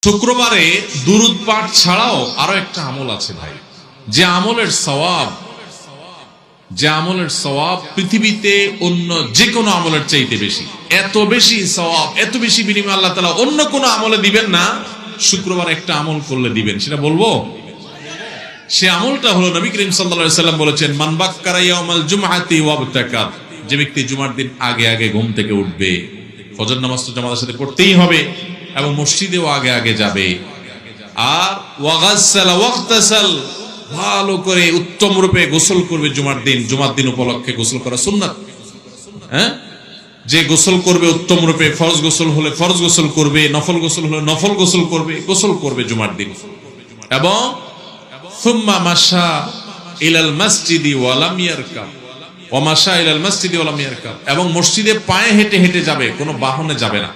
শুক্রবারে দুরূদ পাঠ ছাড়াও আরো একটা আমল আছে ভাই, যে আমলের সওয়াব পৃথিবীতে অন্য যে কোনো আমলের চাইতে বেশি। এত বেশি সওয়াব, এত বেশি বিনিময় আল্লাহ তাআলা অন্য কোনো আমলে দিবেন না, শুক্রবার একটা আমল করলে দিবেন। সেটা বলবো? সে আমলটা হলো নবী করিম সাল্লাল্লাহু আলাইহি ওয়াসাল্লাম বলেছেন, মান বাক্কারা ইয়াউমাল জুমআতি ওয়াবতাকার, যে ব্যক্তি জুমার দিন আগে আগে ঘুম থেকে উঠবে, ফজর নামাজ তো জামাতের সাথে পড়তেই হবে এবং মসজিদেও আগে আগে যাবে, আর ওয়াগাসসালা ওয়াগতাসাল, ভালো করে উত্তম রূপে গোসল করবে জুমার দিন উপলক্ষে গোসল করা সুন্নাত। যে গোসল করবে উত্তম রূপে, ফরজ গোসল হলে ফরজ গোসল করবে, নফল গোসল হলে নফল গোসল করবে জুমার দিন। এবং সুম্মা মাশা ইলাল মাসজিদি ওয়া লাম ইয়ারকাব, ওয়া মাশা ইলাল মাসজিদি ওয়া লাম ইয়ারকাব, এবং মসজিদে পায়ে হেঁটে হেঁটে যাবে, কোনো বাহনে যাবে না।